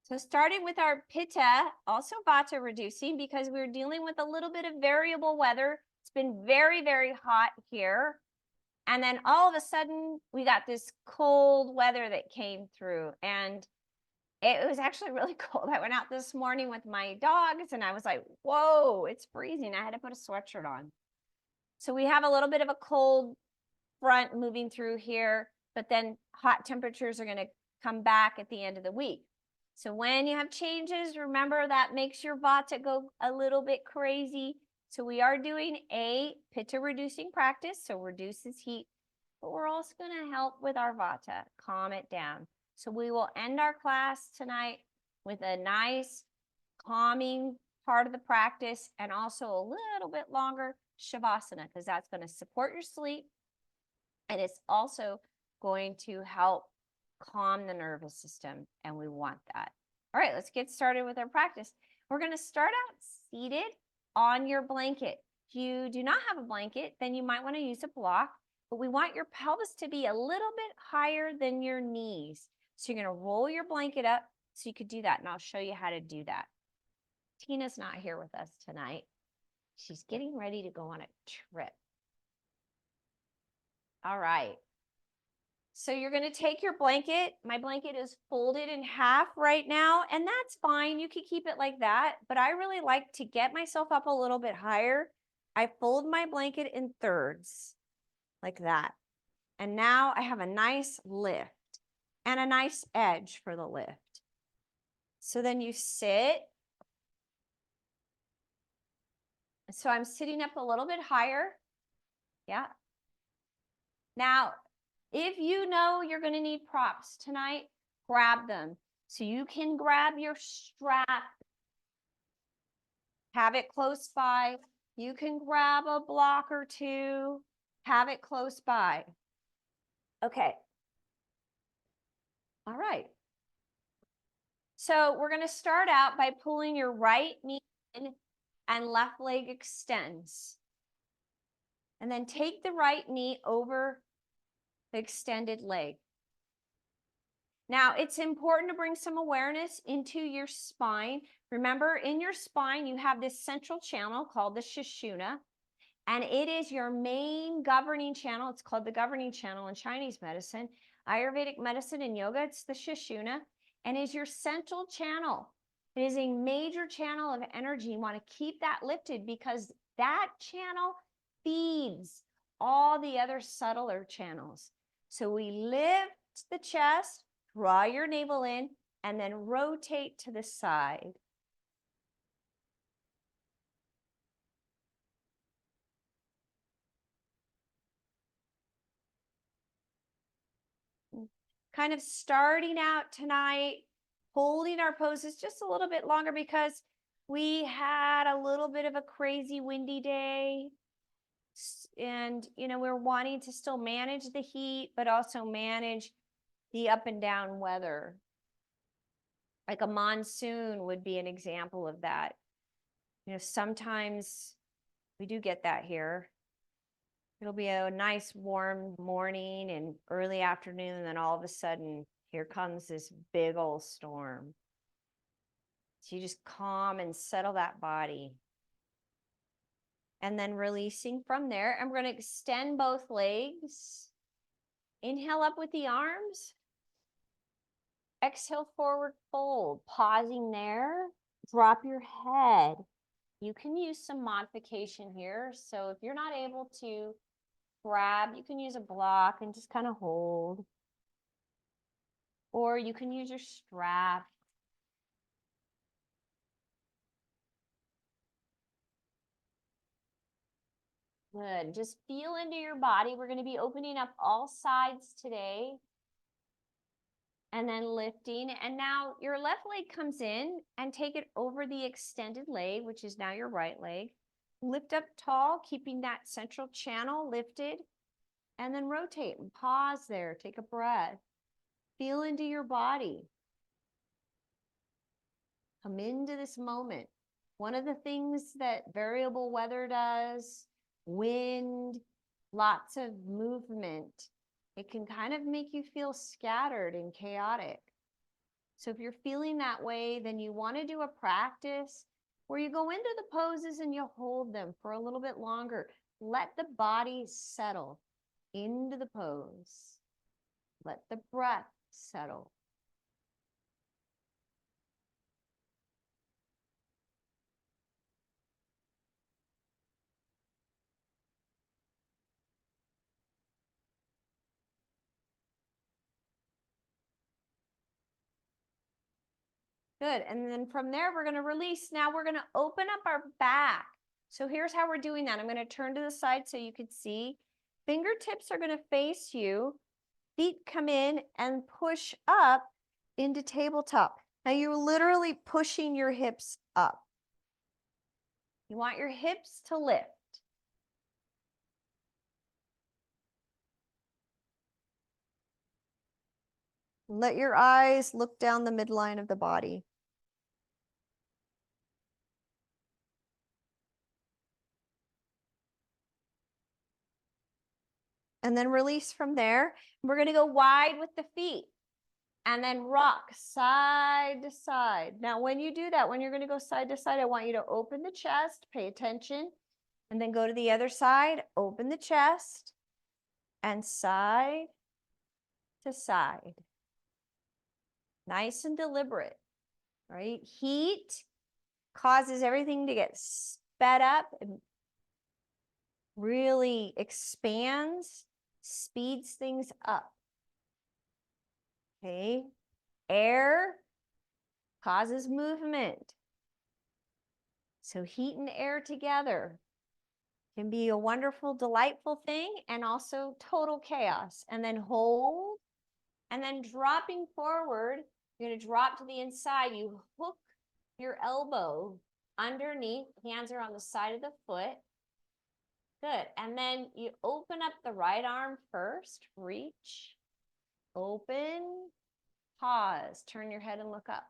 So starting with our Pitta, also Vata reducing because we're dealing with a little bit of variable weather. It's been very, very hot here. And then all of a sudden we got this cold weather that came through, and it was actually really cold. I went out this morning with my dogs and I was like, whoa, it's freezing. I had to put a sweatshirt on. So we have a little bit of a cold front moving through here, but then hot temperatures are going to come back at the end of the week. So when you have changes, remember that makes your Vata go a little bit crazy. So we are doing a Pitta reducing practice, so reduces heat, but we're also going to help with our Vata, calm it down. So we will end our class tonight with a nice calming part of the practice and also a little bit longer Shavasana, because that's going to support your sleep. And it's also going to help calm the nervous system, and we want that. All right, let's get started with our practice. We're going to start out seated on your blanket. If you do not have a blanket, then you might want to use a block, but we want your pelvis to be a little bit higher than your knees. So you're going to roll your blanket up so you could do that, and I'll show you how to do that. Tina's not here with us tonight. She's getting ready to go on a trip. All right. So you're going to take your blanket. My blanket is folded in half right now, and that's fine. You can keep it like that, but I really like to get myself up a little bit higher. I fold my blanket in thirds like that. And now I have a nice lift and a nice edge for the lift. So then you sit. So I'm sitting up a little bit higher. Yeah. Now, if you know you're going to need props tonight, grab them. So you can grab your strap, have it close by. You can grab a block or two, have it close by. Okay. All right. So we're going to start out by pulling your right knee in and left leg extends. And then take the right knee over the extended leg. Now, it's important to bring some awareness into your spine. Remember, in your spine, you have this central channel called the Sushumna, and it is your main governing channel. It's called the governing channel in Chinese medicine. Ayurvedic medicine and yoga, it's the Sushumna, and is your central channel. It is a major channel of energy. You want to keep that lifted because that channel feeds all the other subtler channels. So we lift the chest, draw your navel in, and then rotate to the side. Kind of starting out tonight, holding our poses just a little bit longer because we had a little bit of a crazy windy day. And, we're wanting to still manage the heat, but also manage the up and down weather. Like a monsoon would be an example of that. Sometimes we do get that here. It'll be a nice warm morning and early afternoon, and then all of a sudden, here comes this big old storm. So you just calm and settle that body. And then releasing from there, and we're going to extend both legs. Inhale up with the arms. Exhale, forward fold. Pausing there. Drop your head. You can use some modification here. So if you're not able to grab, you can use a block and just kind of hold. Or you can use your strap. Good. Just feel into your body. We're going to be opening up all sides today. And then lifting. And now your left leg comes in and take it over the extended leg, which is now your right leg. Lift up tall, keeping that central channel lifted. And then rotate and pause there. Take a breath. Feel into your body. Come into this moment. One of the things that variable weather does, wind, lots of movement, it can kind of make you feel scattered and chaotic. So if you're feeling that way, then you want to do a practice where you go into the poses and you hold them for a little bit longer. Let the body settle into the pose. Let the breath settle. Good. And then from there, we're going to release. Now we're going to open up our back. So here's how we're doing that. I'm going to turn to the side so you can see. Fingertips are going to face you. Feet come in and push up into tabletop. Now you're literally pushing your hips up. You want your hips to lift. Let your eyes look down the midline of the body. And then release from there. We're going to go wide with the feet and then rock side to side. Now, when you do that, when you're going to go side to side, I want you to open the chest, pay attention, and then go to the other side, open the chest, and side to side. Nice and deliberate, right? Heat causes everything to get sped up and really expands, speeds things up. Okay, air causes movement. So heat and air together can be a wonderful, delightful thing and also total chaos. And then hold, and then dropping forward, you're going to drop to the inside. You hook your elbow underneath, hands are on the side of the foot. Good. And then you open up the right arm first, reach, open, pause, turn your head and look up.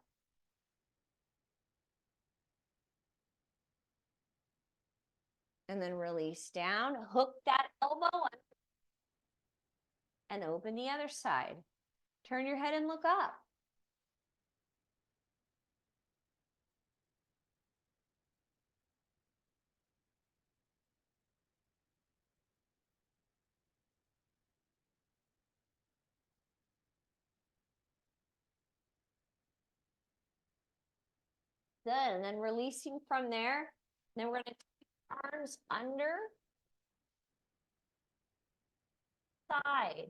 And then release down, hook that elbow up, and open the other side. Turn your head and look up. Good. And then releasing from there. Then we're going to take arms under, side,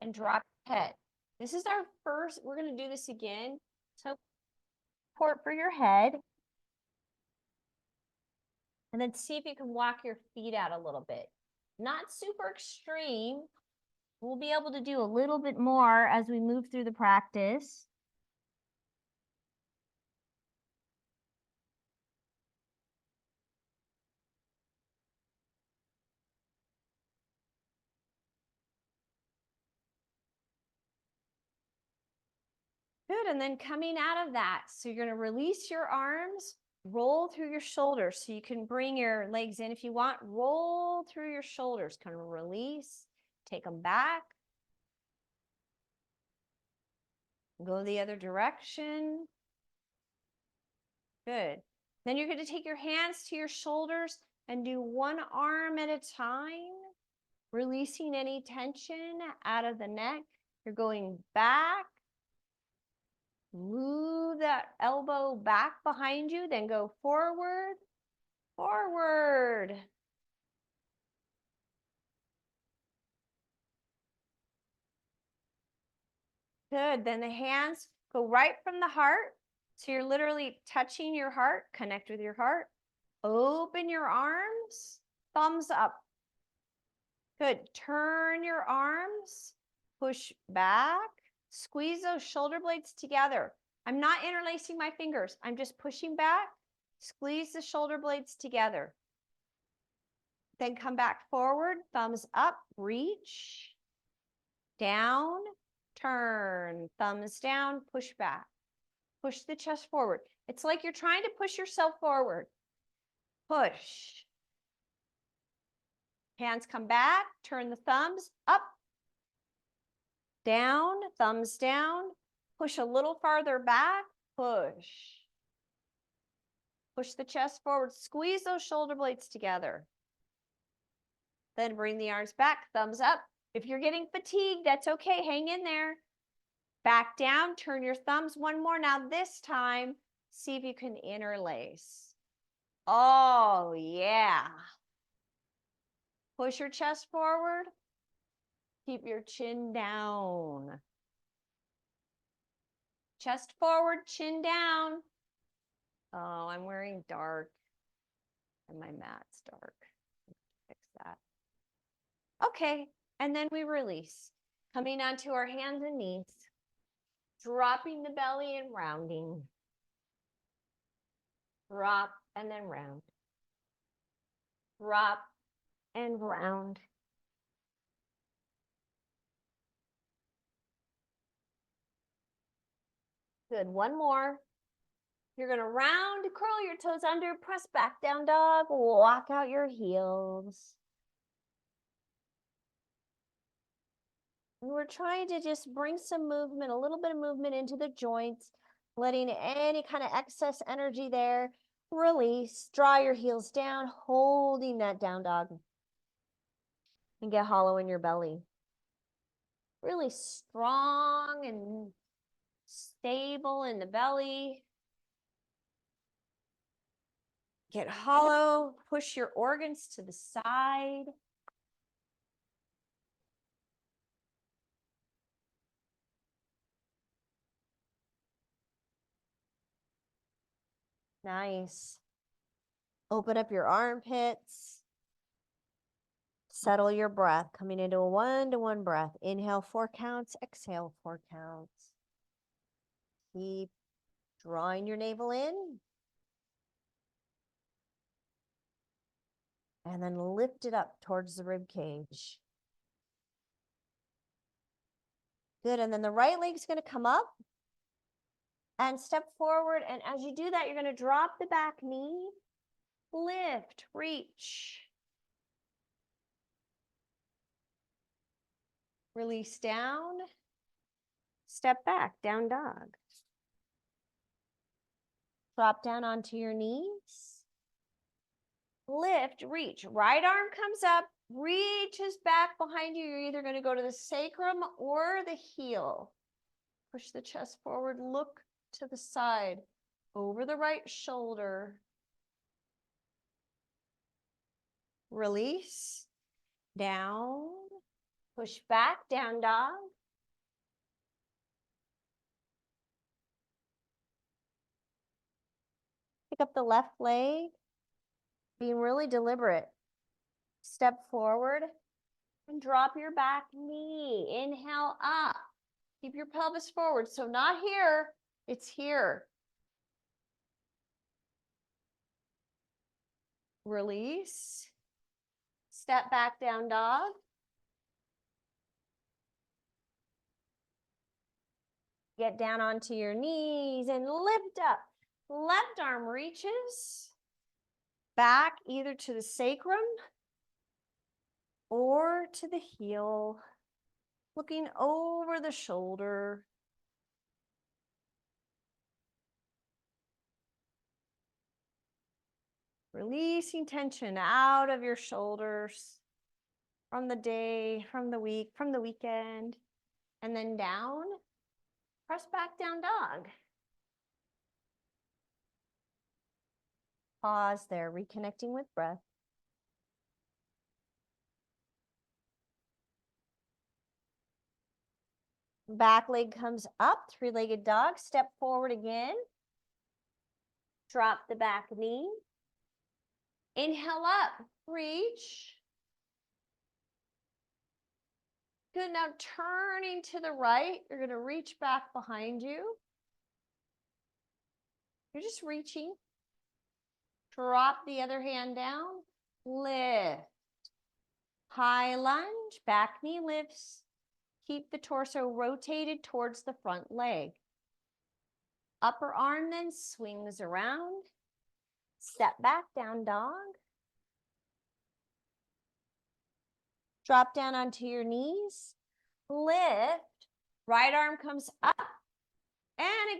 and drop your head. This is our first, we're going to do this again. So support for your head. And then see if you can walk your feet out a little bit. Not super extreme. We'll be able to do a little bit more as we move through the practice. Good, and then coming out of that, so you're gonna release your arms, roll through your shoulders, so you can bring your legs in if you want, roll through your shoulders, kind of release, take them back, go the other direction. Good. Then you're gonna take your hands to your shoulders and do one arm at a time, releasing any tension out of the neck. You're going back. Move that elbow back behind you, then go forward, forward. Good, then the hands go right from the heart. So you're literally touching your heart, connect with your heart. Open your arms, thumbs up. Good, turn your arms, push back, squeeze those shoulder blades together. I'm not interlacing my fingers, I'm just pushing back, squeeze the shoulder blades together. Then come back forward, thumbs up, reach, down, turn, thumbs down, push back. Push the chest forward. It's like you're trying to push yourself forward. Push. Hands come back, turn the thumbs up, down, thumbs down, Push a little farther back, push. Push the chest forward, squeeze those shoulder blades together. Then bring the arms back, thumbs up. If you're getting fatigued, that's okay, hang in there. Back down, turn your thumbs one more. Now this time, see if you can interlace. Oh, yeah. Push your chest forward. Keep your chin down. Chest forward, chin down. Oh, I'm wearing dark and my mat's dark. Fix that. Okay, and then we release. Coming onto our hands and knees. Dropping the belly and rounding. Drop and then round. Drop and round. Good, one more. You're gonna round, curl your toes under, press back, down dog, walk out your heels. And we're trying to just bring some movement, a little bit of movement into the joints, letting any kind of excess energy there release. Draw your heels down, holding that down dog. And get hollow in your belly. Really strong and stable in the belly. Get hollow, push your organs to the side. Nice. Open up your armpits. Settle your breath, coming into a 1-to-1 breath. Inhale 4 counts, exhale 4 counts. Keep drawing your navel in. And then lift it up towards the rib cage. Good, and then the right leg's gonna come up and step forward. And as you do that, you're gonna drop the back knee, lift, reach. Release down, step back, down dog. Drop down onto your knees. Lift, reach. Right arm comes up, reaches back behind you. You're either going to go to the sacrum or the heel. Push the chest forward, look to the side, over the right shoulder. Release, down, push back, down dog. Pick up the left leg, being really deliberate. Step forward and drop your back knee. Inhale up. Keep your pelvis forward. So not here, it's here. Release. Step back, down dog. Get down onto your knees and lift up. Left arm reaches back either to the sacrum or to the heel, looking over the shoulder. Releasing tension out of your shoulders from the day, from the week, from the weekend, and then down. Press back, down dog. Pause there, reconnecting with breath. Back leg comes up, 3-legged dog. Step forward again. Drop the back knee. Inhale up, reach. Good, now turning to the right, you're gonna reach back behind you. You're just reaching. Drop the other hand down, lift. High lunge, back knee lifts. Keep the torso rotated towards the front leg. Upper arm then swings around. Step back, down dog. Drop down onto your knees. Lift. Right arm comes up.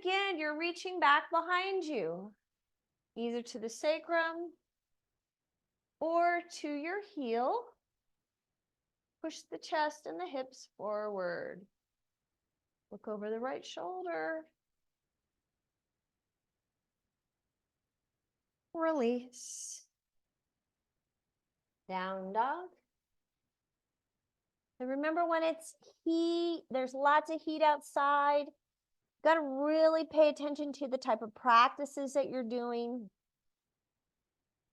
again, you're reaching back behind you, either to the sacrum or to your heel. Push the chest and the hips forward. Look over the right shoulder. Release. Down dog. And remember, when it's heat, there's lots of heat outside. Got to really pay attention to the type of practices that you're doing.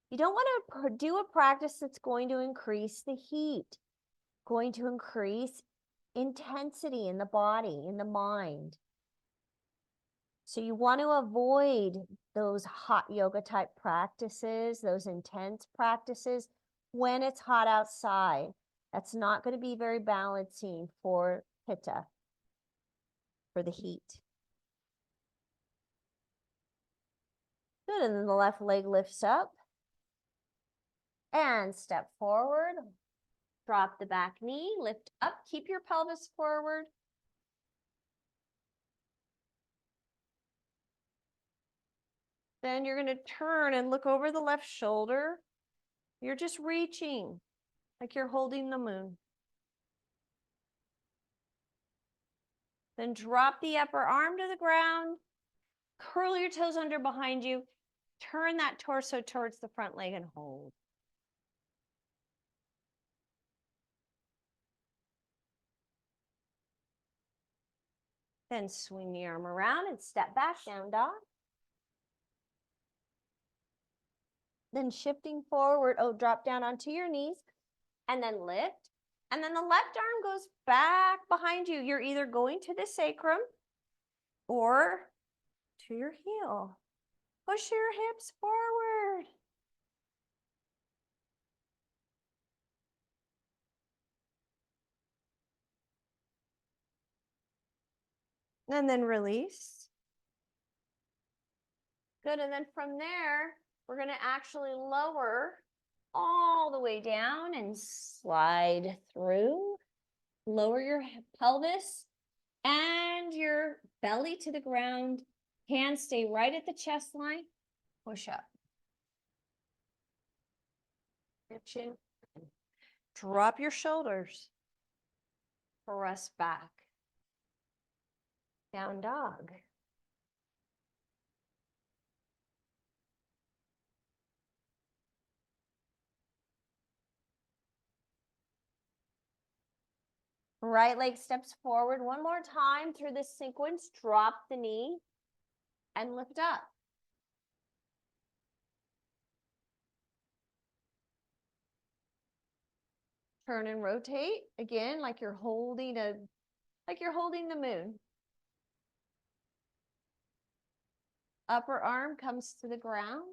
You don't want to do a practice that's going to increase the heat, going to increase intensity in the body, in the mind. So you want to avoid those hot yoga type practices, those intense practices when it's hot outside. That's not going to be very balancing for Pitta, for the heat. Good, and then the left leg lifts up. And step forward. Drop the back knee, lift up, keep your pelvis forward. Then you're going to turn and look over the left shoulder. You're just reaching like you're holding the moon. Then drop the upper arm to the ground. Curl your toes under behind you. Turn that torso towards the front leg and hold. Then swing the arm around and step back, down dog. Then shifting forward, drop down onto your knees and then lift. And then the left arm goes back behind you. You're either going to the sacrum or to your heel. Push your hips forward. And then release. Good, and then from there, we're going to actually lower all the way down and slide through. Lower your pelvis and your belly to the ground. Hands stay right at the chest line. Push up. Your chin. Drop your shoulders. Press back. Down dog. Right leg steps forward one more time through this sequence. Drop the knee and lift up. Turn and rotate again, like you're holding the moon. Upper arm comes to the ground.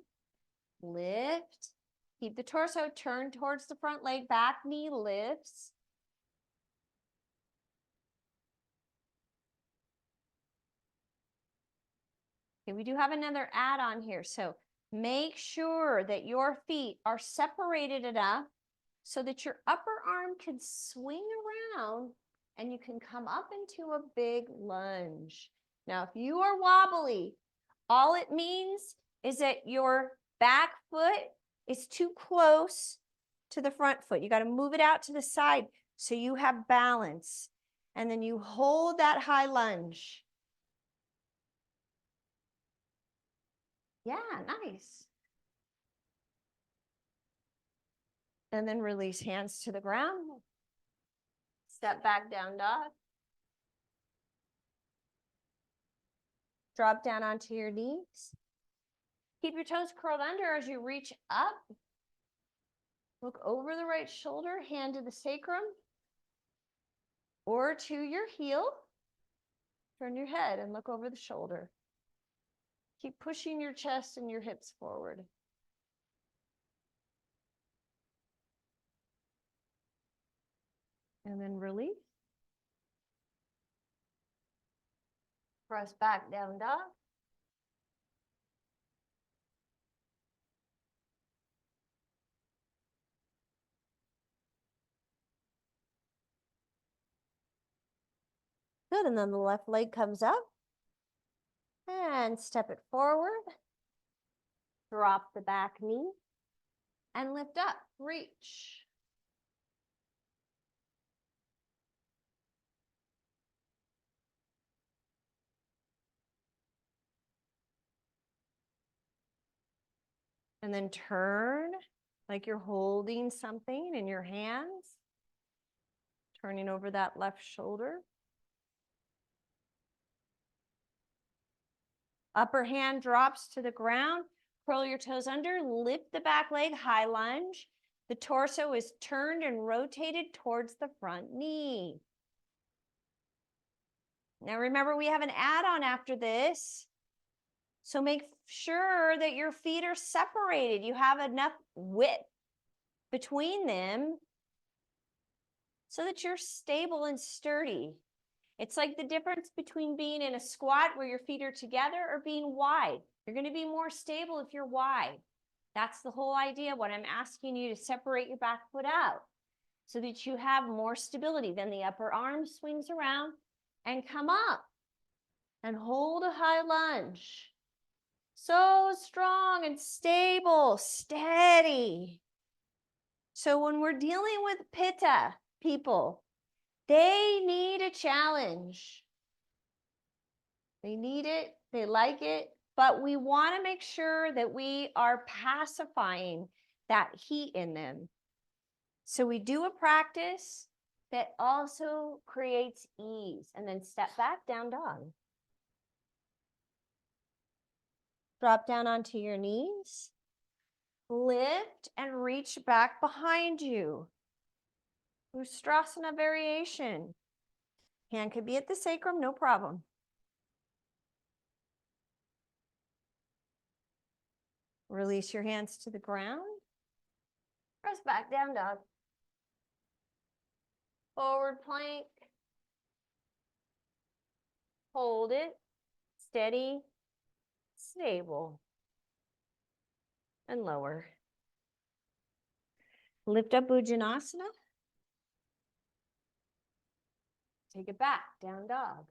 Lift. Keep the torso turned towards the front leg. Back knee lifts. Okay, we do have another add-on here. So make sure that your feet are separated enough so that your upper arm can swing around and you can come up into a big lunge. Now, if you are wobbly, all it means is that your back foot is too close to the front foot. You got to move it out to the side so you have balance. And then you hold that high lunge. Yeah, nice. And then release, hands to the ground. Step back, down dog. Drop down onto your knees. Keep your toes curled under as you reach up. Look over the right shoulder, hand to the sacrum or to your heel. Turn your head and look over the shoulder. Keep pushing your chest and your hips forward. And then release. Press back, down dog. Good, and then the left leg comes up. And step it forward. Drop the back knee and lift up, reach. And then turn like you're holding something in your hands. Turning over that left shoulder. Upper hand drops to the ground. Curl your toes under, lift the back leg, high lunge. The torso is turned and rotated towards the front knee. Now remember, we have an add-on after this. So make sure that your feet are separated. You have enough width between them so that you're stable and sturdy. It's like the difference between being in a squat where your feet are together or being wide. You're going to be more stable if you're wide. That's the whole idea. What I'm asking you to separate your back foot out so that you have more stability. Then the upper arm swings around and come up and hold a high lunge. So strong and stable, steady. So when we're dealing with Pitta people, they need a challenge. They need it, they like it, but we want to make sure that we are pacifying that heat in them. So we do a practice that also creates ease, and then step back, down dog. Drop down onto your knees. Lift and reach back behind you. Ustrasana variation. Hand could be at the sacrum, no problem. Release your hands to the ground. Press back, down dog. Forward plank. Hold it. Steady. Stable. And lower. Lift up Bhujanasana. Take it back, down dog.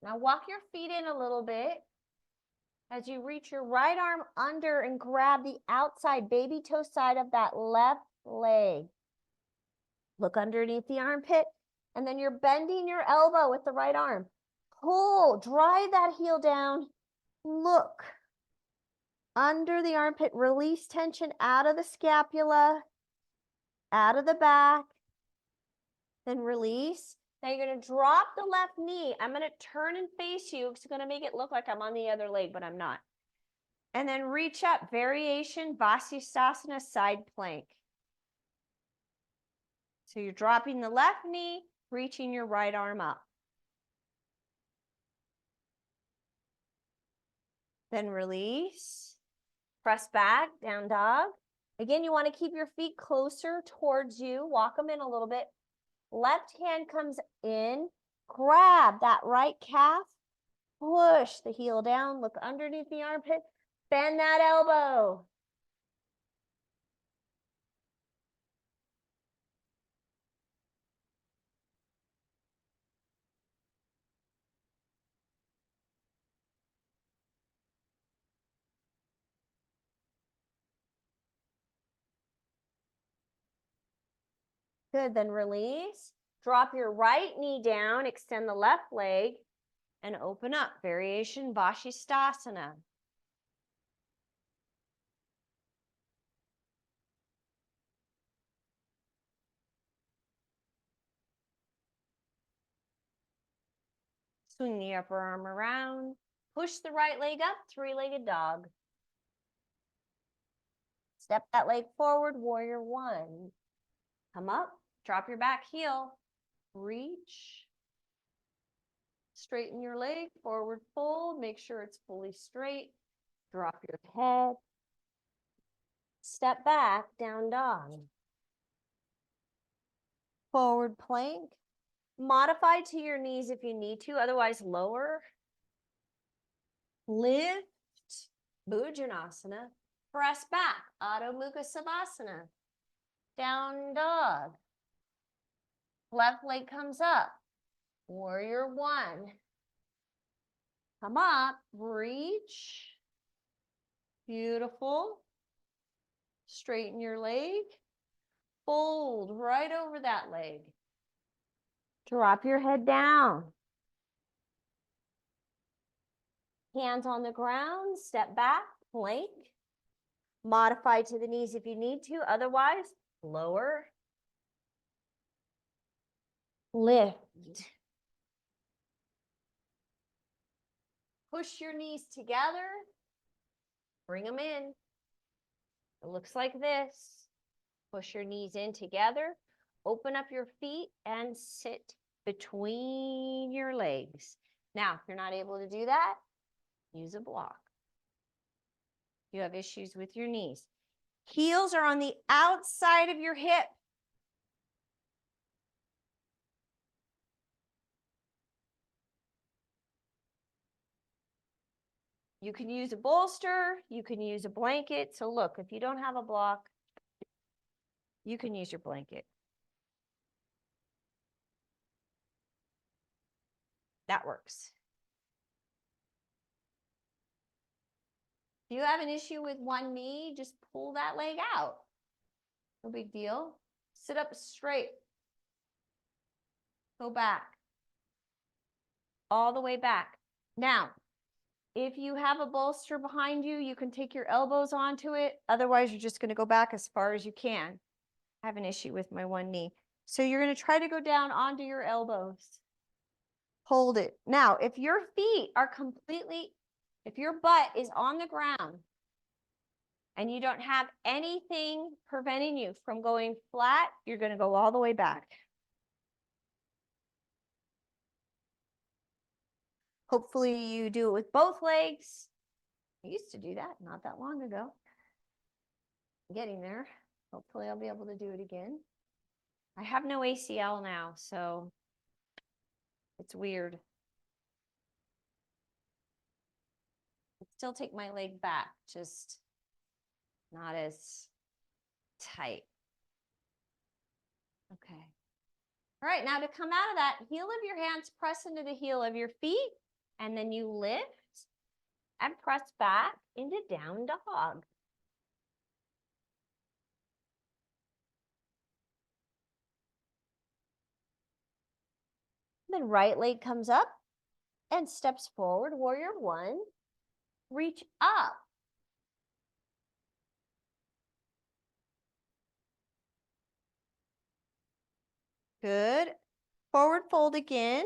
Now walk your feet in a little bit as you reach your right arm under and grab the outside baby toe side of that left leg. Look underneath the armpit, and then you're bending your elbow with the right arm. Pull, drive that heel down. Look under the armpit, release tension out of the scapula, out of the back, then release. Now you're going to drop the left knee. I'm going to turn and face you. It's going to make it look like I'm on the other leg, but I'm not. And then reach up, variation, Vasisthasana, side plank. So you're dropping the left knee, reaching your right arm up. Then release, press back, down dog. Again, you want to keep your feet closer towards you. Walk them in a little bit. Left hand comes in, grab that right calf, push the heel down, look underneath the armpit, bend that elbow. Good, then release. Drop your right knee down, extend the left leg, and open up. Variation Vasisthasana. Swing the upper arm around. Push the right leg up, three-legged dog. Step that leg forward, warrior one. Come up, drop your back heel, reach. Straighten your leg, forward fold, make sure it's fully straight. Drop your head. Step back, down dog. Forward plank. Modify to your knees if you need to, otherwise lower. Lift, Bhujanasana. Press back, Adho Mukha Savasana. Down dog. Left leg comes up. Warrior one. Come up, reach. Beautiful. Straighten your leg. Fold right over that leg. Drop your head down. Hands on the ground, step back, plank. Modify to the knees if you need to, otherwise, lower. Lift. Push your knees together. Bring them in. It looks like this. Push your knees in together. Open up your feet and sit between your legs. Now, if you're not able to do that, use a block. You have issues with your knees. Heels are on the outside of your hip. You can use a bolster, you can use a blanket. So look, if you don't have a block, you can use your blanket. That works. If you have an issue with one knee, just pull that leg out. No big deal. Sit up straight. Go back. All the way back. Now, if you have a bolster behind you, you can take your elbows onto it. Otherwise, you're just going to go back as far as you can. I have an issue with my one knee. So you're going to try to go down onto your elbows. Hold it. Now, if your feet are if your butt is on the ground and you don't have anything preventing you from going flat, you're going to go all the way back. Hopefully you do it with both legs. I used to do that not that long ago. I'm getting there. Hopefully I'll be able to do it again. I have no ACL now, so it's weird. I still take my leg back, just not as tight. Okay. All right, now to come out of that, heel of your hands press into the heel of your feet, and then you lift and press back into down dog. Then right leg comes up and steps forward, warrior one. Reach up. Good. Forward fold again.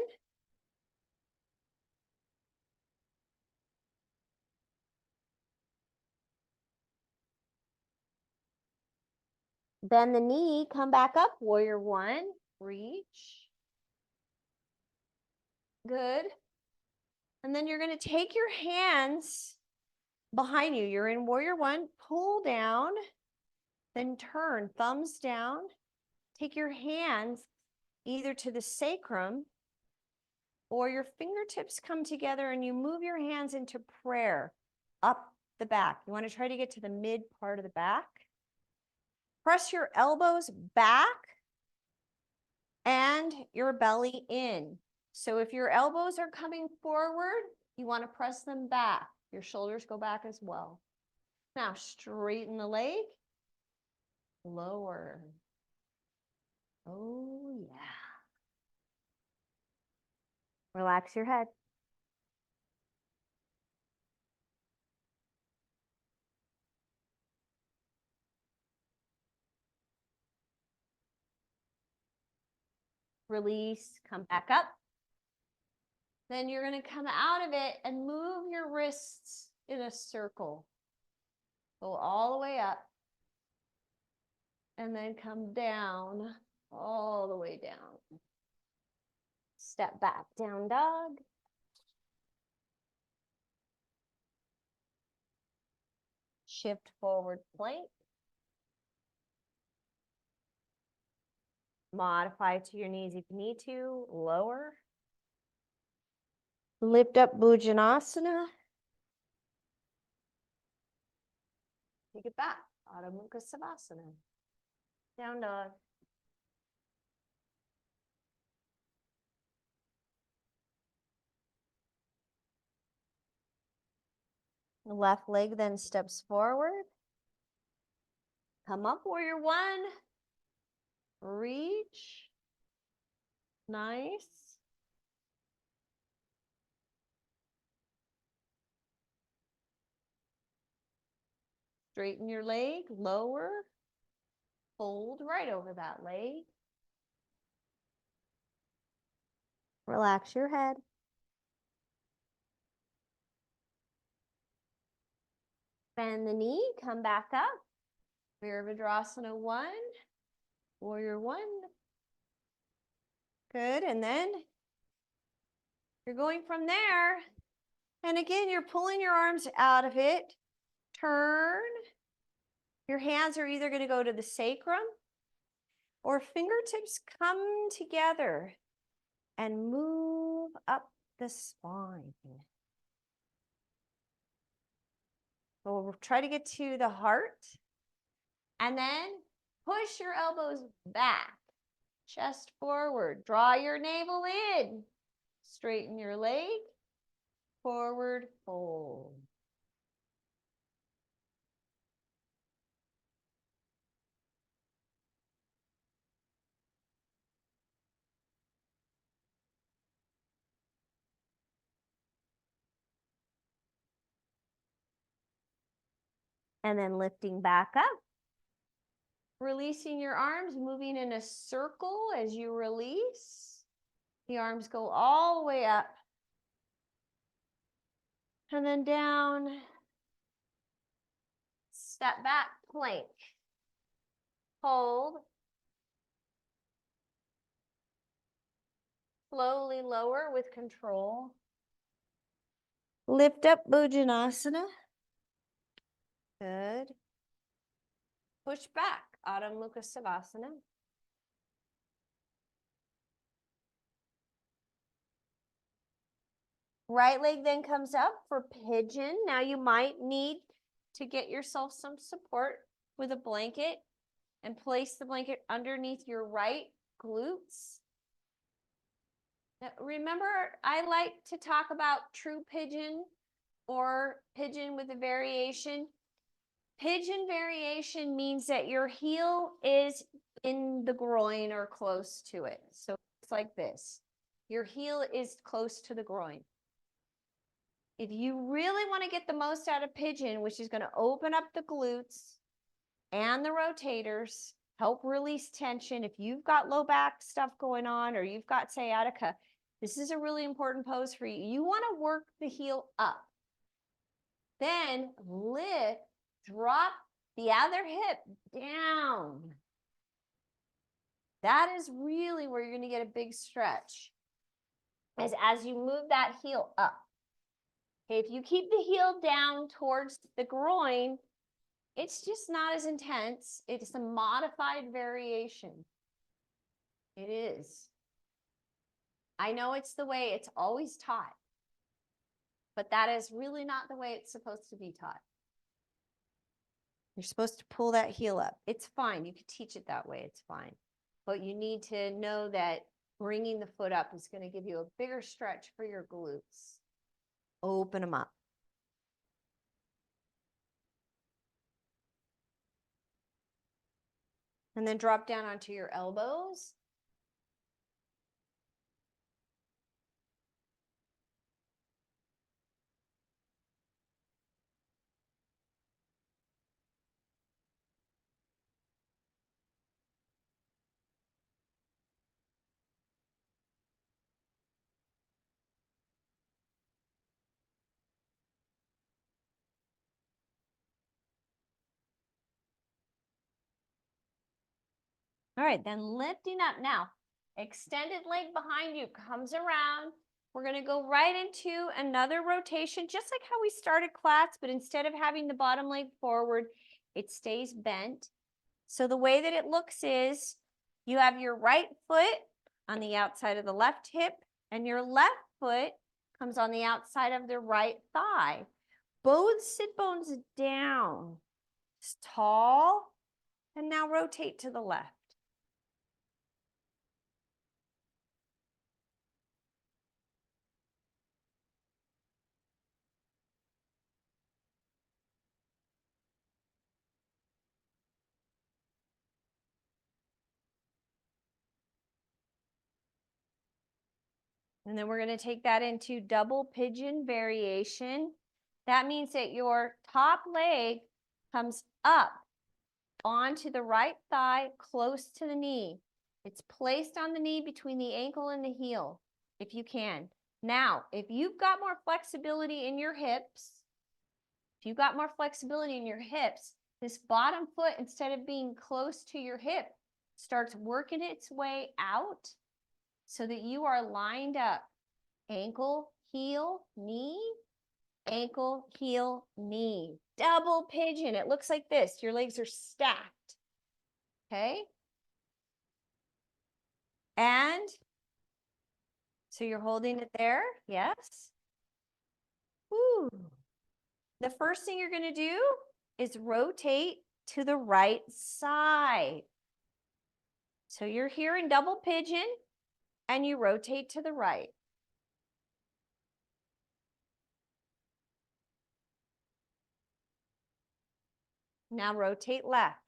Bend the knee, come back up, warrior one. Reach. Good. And then you're going to take your hands behind you. You're in warrior one, pull down, then turn, thumbs down. Take your hands either to the sacrum or your fingertips come together and you move your hands into prayer up the back. You want to try to get to the mid part of the back. Press your elbows back and your belly in. So if your elbows are coming forward, you want to press them back. Your shoulders go back as well. Now straighten the leg. Lower. Oh, yeah. Relax your head. Release, come back up. Then you're going to come out of it and move your wrists in a circle. Go all the way up. And then come down, all the way down. Step back, down dog. Shift forward plank. Modify to your knees if you need to. Lower. Lift up Bhujanasana. Take it back. Adho Mukha Savasana. Down dog. The left leg then steps forward. Come up, warrior one. Reach. Nice. Straighten your leg, lower. Fold right over that leg. Relax your head. Bend the knee, come back up. Virabhadrasana 1, warrior 1. Good, and then you're going from there. And again, you're pulling your arms out of it. Turn. Your hands are either going to go to the sacrum or fingertips come together and move up the spine. So we'll try to get to the heart. And then push your elbows back, chest forward. Draw your navel in. Straighten your leg. Forward fold. And then lifting back up. Releasing your arms, moving in a circle as you release. The arms go all the way up. And then down. Step back, plank. Hold. Slowly lower with control. Lift up, Bhujanasana. Good. Push back, Adho Mukha Savasana. Right leg then comes up for pigeon. Now you might need to get yourself some support with a blanket and place the blanket underneath your right glutes. Now, remember, I like to talk about true pigeon or pigeon with a variation. Pigeon variation means that your heel is in the groin or close to it. So it's like this. Your heel is close to the groin. If you really want to get the most out of pigeon, which is going to open up the glutes and the rotators, help release tension. If you've got low back stuff going on or you've got sciatica, this is a really important pose for you. You want to work the heel up. Then lift, drop the other hip down. That is really where you're going to get a big stretch. As you move that heel up. Okay, if you keep the heel down towards the groin, it's just not as intense. It's a modified variation. It is. I know it's the way it's always taught, but that is really not the way it's supposed to be taught. You're supposed to pull that heel up. It's fine. You could teach it that way. It's fine. But you need to know that bringing the foot up is going to give you a bigger stretch for your glutes. Open them up. And then drop down onto your elbows. All right, then lifting up now. Extended leg behind you comes around. We're going to go right into another rotation, just like how we started class, but instead of having the bottom leg forward, it stays bent. So the way that it looks is you have your right foot on the outside of the left hip, and your left foot comes on the outside of the right thigh. Both sit bones down. It's tall, and now rotate to the left. And then we're going to take that into double pigeon variation. That means that your top leg comes up onto the right thigh, close to the knee. It's placed on the knee between the ankle and the heel, if you can. Now, if you've got more flexibility in your hips, this bottom foot, instead of being close to your hip, starts working its way out so that you are lined up. Ankle, heel, knee, ankle, heel, knee. Double pigeon. It looks like this. Your legs are stacked. Okay? And so you're holding it there. Yes. Woo. The first thing you're going to do is rotate to the right side. So you're here in double pigeon and you rotate to the right. Now rotate left.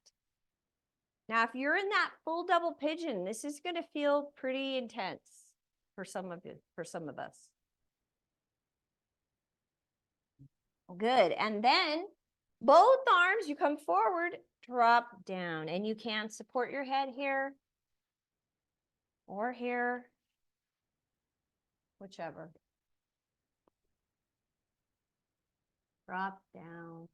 Now, if you're in that full double pigeon, this is going to feel pretty intense for some of us. Good. And then both arms, you come forward, drop down, and you can support your head here or here, whichever. Drop down.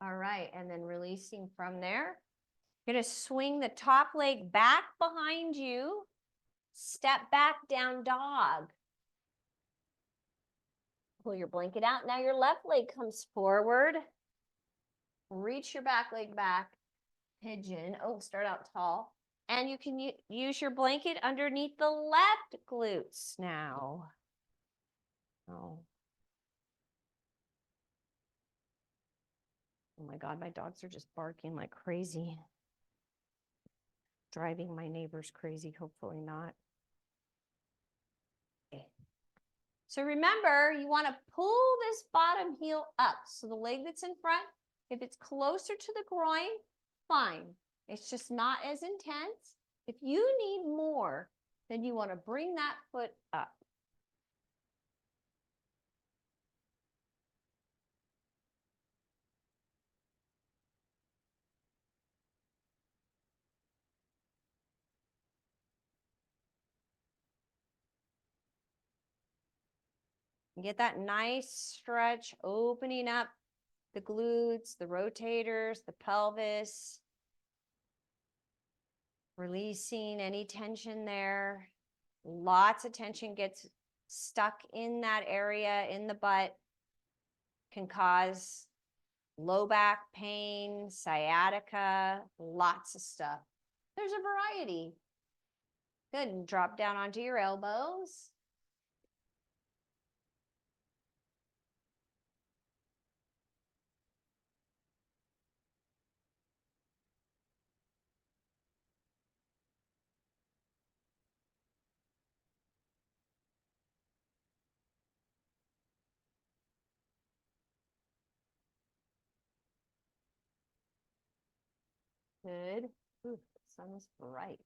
All right, and then releasing from there. You're going to swing the top leg back behind you. Step back, down dog. Pull your blanket out. Now your left leg comes forward. Reach your back leg back. Pigeon. Oh, start out tall. And you can use your blanket underneath the left glutes now. Oh. Oh my God, my dogs are just barking like crazy. Driving my neighbors crazy, hopefully not. Okay. So remember, you want to pull this bottom heel up. So the leg that's in front, if it's closer to the groin, fine. It's just not as intense. If you need more, then you want to bring that foot up. Get that nice stretch, opening up the glutes, the rotators, the pelvis, releasing any tension there. Lots of tension gets stuck in that area in the butt, can cause low back pain, sciatica, lots of stuff. There's a variety. Good, and drop down onto your elbows. Good. Ooh, the sun's bright.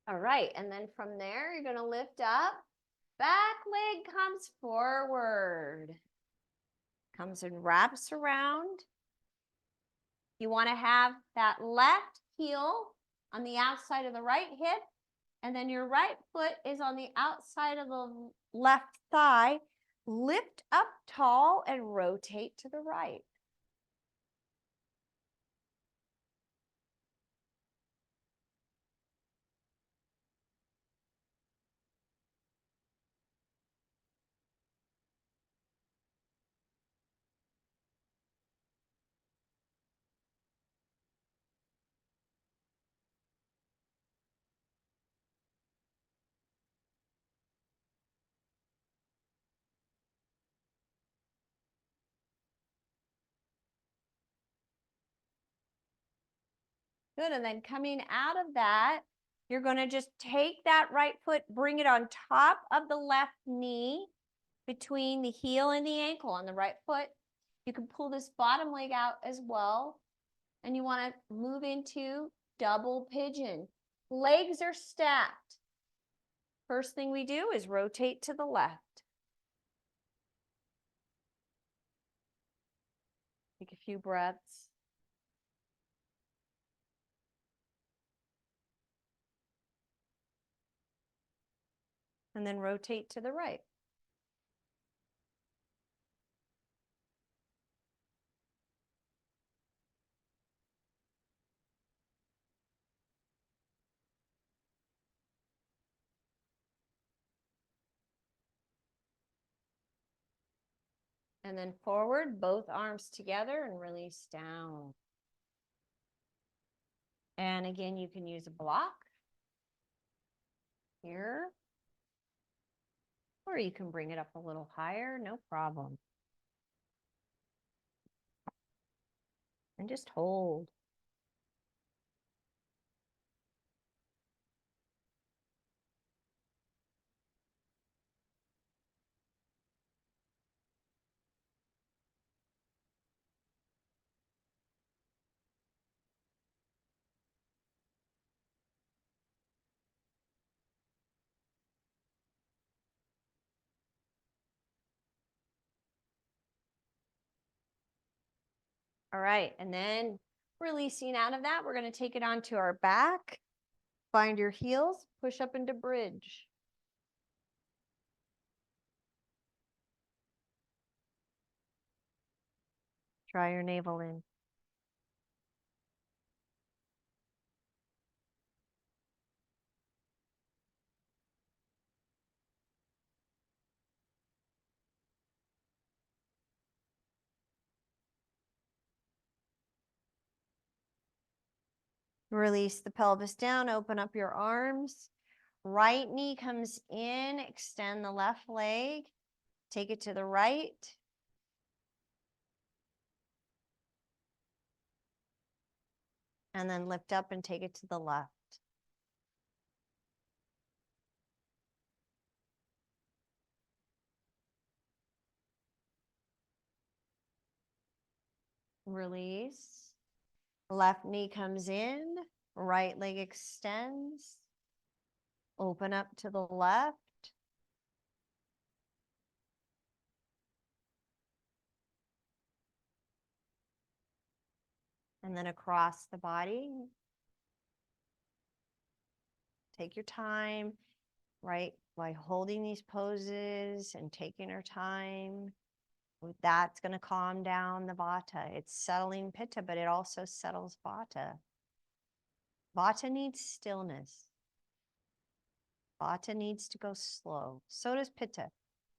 All right, and then from there, you're going to lift up. Back leg comes forward. Comes and wraps around. You want to have that left heel on the outside of the right hip, and then your right foot is on the outside of the left thigh. Lift up tall and rotate to the right. Good, and then coming out of that, you're gonna just take that right foot, bring it on top of the left knee, between the heel and the ankle on the right foot. You can pull this bottom leg out as well. And you wanna move into double pigeon. Legs are stacked. First thing we do is rotate to the left. Take a few breaths. And then rotate to the right. And then forward, both arms together and release down. And again, you can use a block here, or you can bring it up a little higher, no problem. And just hold. All right, and then releasing out of that, we're going to take it onto our back. Find your heels, push up into bridge. Draw your navel in. Release the pelvis down, open up your arms. Right knee comes in, extend the left leg. Take it to the right. And then lift up and take it to the left. Release. Left knee comes in, right leg extends. Open up to the left. And then across the body. Take your time, right? By holding these poses and taking our time. That's going to calm down the Vata. It's settling Pitta, but it also settles Vata. Vata needs stillness. Vata needs to go slow. So does Pitta,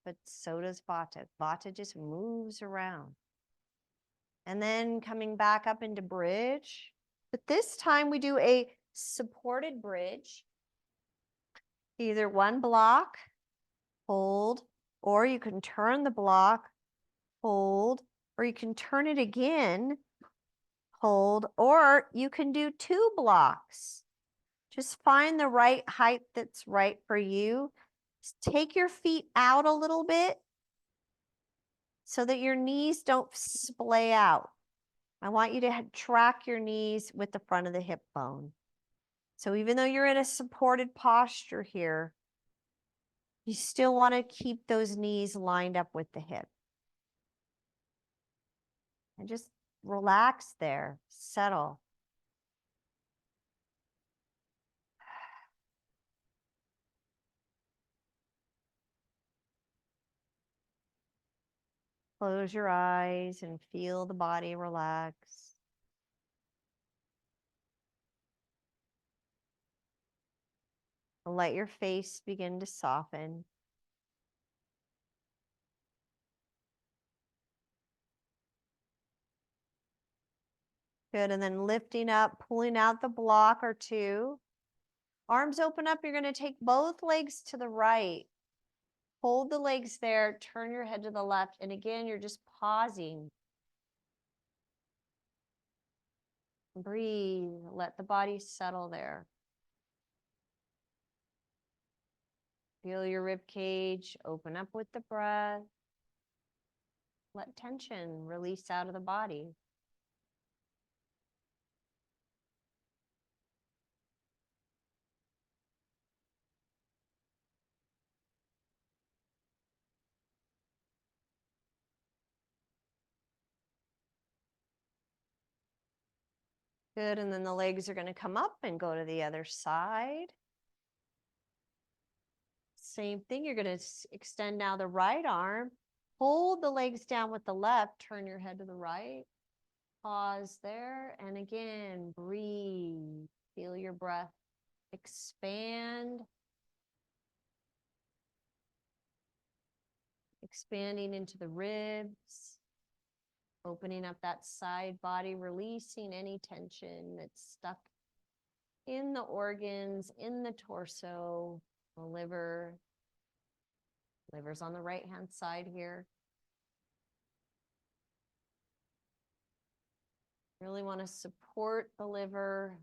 but so does Vata. Vata just moves around. And then coming back up into bridge. But this time we do a supported bridge. Either one block, hold, or you can turn the block, hold, or you can turn it again, hold, or you can do 2 blocks. Just find the right height that's right for you. Take your feet out a little bit so that your knees don't splay out. I want you to track your knees with the front of the hip bone. So even though you're in a supported posture here, you still want to keep those knees lined up with the hip. And just relax there, settle. Close your eyes and feel the body relax. Let your face begin to soften. Good, and then lifting up, pulling out the block or 2. Arms open up, you're going to take both legs to the right. Hold the legs there, turn your head to the left, and again, you're just pausing. Breathe. Let the body settle there. Feel your rib cage open up with the breath. Let tension release out of the body. Good, and then the legs are going to come up and go to the other side. Same thing, you're going to extend now the right arm. Hold the legs down with the left, turn your head to the right. Pause there, and again, breathe. Feel your breath expand. Expanding into the ribs. Opening up that side body, releasing any tension that's stuck in the organs, in the torso, the liver. Liver's on the right-hand side here. Really want to support the liver,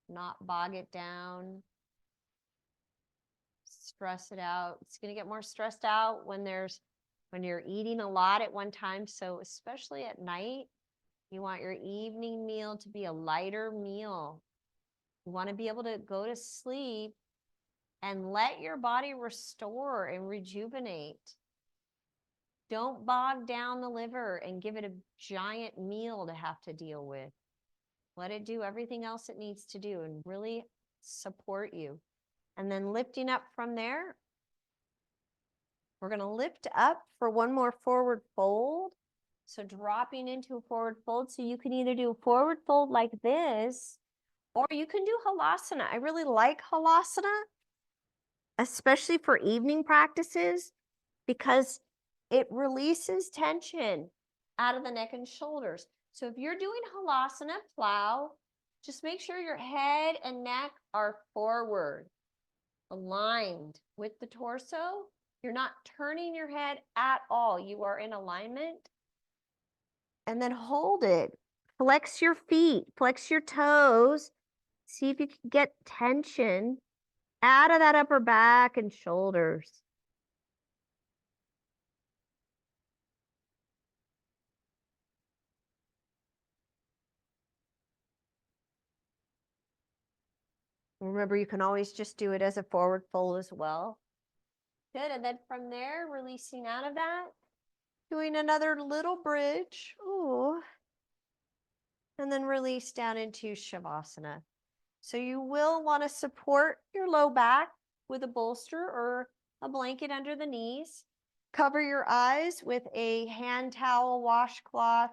not bog it down. Stress it out. It's going to get more stressed out when you're eating a lot at one time. So especially at night, you want your evening meal to be a lighter meal. You want to be able to go to sleep and let your body restore and rejuvenate. Don't bog down the liver and give it a giant meal to have to deal with. Let it do everything else it needs to do and really support you. And then lifting up from there, we're going to lift up for one more forward fold. So dropping into a forward fold. So you can either do a forward fold like this, or you can do halasana. I really like halasana, especially for evening practices, because it releases tension out of the neck and shoulders. So if you're doing halasana plow, just make sure your head and neck are forward, aligned with the torso. You're not turning your head at all. You are in alignment. And then hold it. Flex your feet, flex your toes. See if you can get tension out of that upper back and shoulders. Remember, you can always just do it as a forward fold as well. Good, and then from there, releasing out of that, doing another little bridge. Ooh. And then release down into Shavasana. So you will want to support your low back with a bolster or a blanket under the knees. Cover your eyes with a hand towel, washcloth,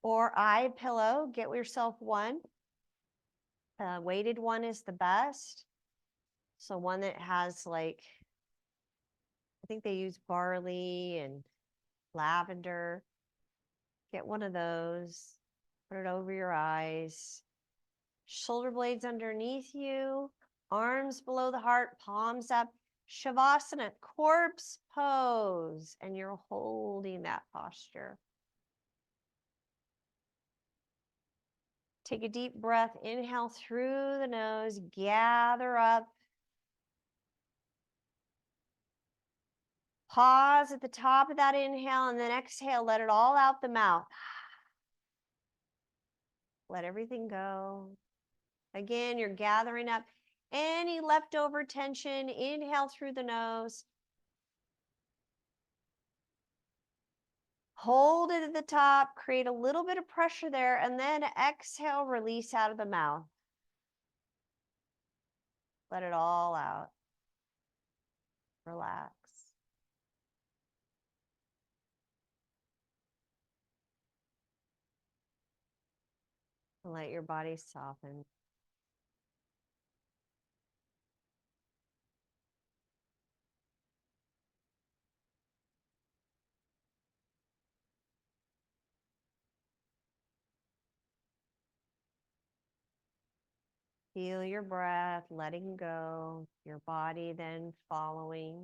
or eye pillow. Get yourself one. A weighted one is the best. So one that has I think they use barley and lavender. Get one of those. Put it over your eyes. Shoulder blades underneath you. Arms below the heart, palms up. Shavasana, corpse pose. And you're holding that posture. Take a deep breath. Inhale through the nose. Gather up. Pause at the top of that inhale and then exhale. Let it all out the mouth. Let everything go. Again, you're gathering up any leftover tension. Inhale through the nose. Hold it at the top. Create a little bit of pressure there. And then exhale, release out of the mouth. Let it all out. Relax. And let your body soften. Feel your breath, letting go, your body then following.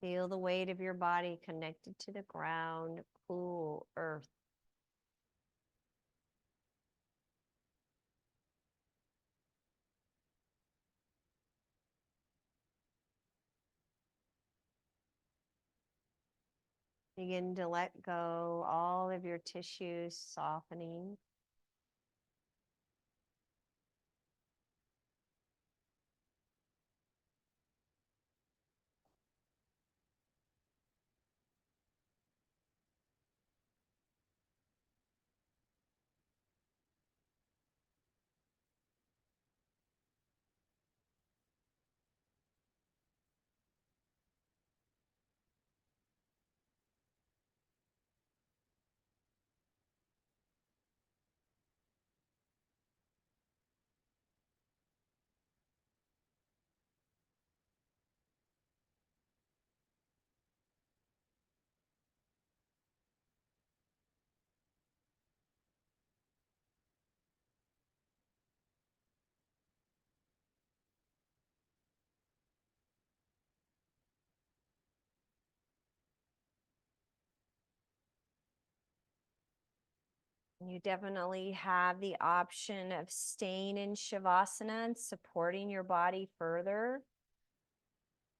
Feel the weight of your body connected to the ground, cool earth. Begin to let go all of your tissues, softening. You definitely have the option of staying in Shavasana and supporting your body further.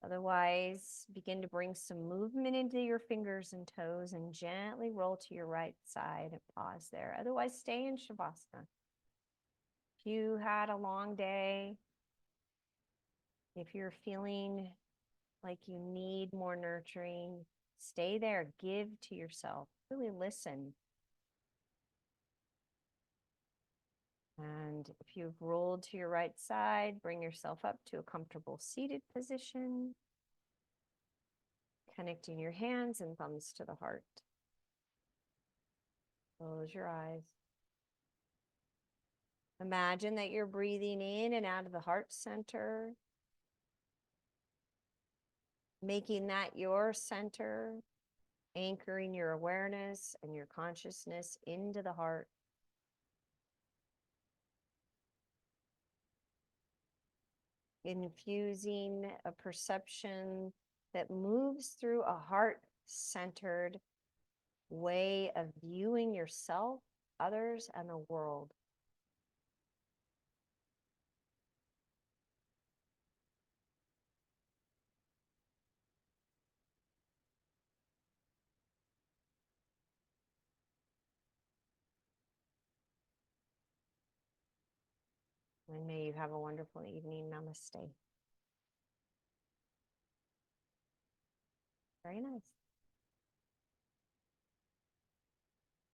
Otherwise, begin to bring some movement into your fingers and toes and gently roll to your right side and pause there. Otherwise, stay in Shavasana. If you had a long day, if you're feeling like you need more nurturing, stay there. Give to yourself. Really listen. And if you've rolled to your right side, bring yourself up to a comfortable seated position, connecting your hands and thumbs to the heart. Close your eyes. Imagine that you're breathing in and out of the heart center, making that your center, anchoring your awareness and your consciousness into the heart. Infusing a perception that moves through a heart-centered way of viewing yourself, others, and the world. And may you have a wonderful evening. Namaste. Very nice.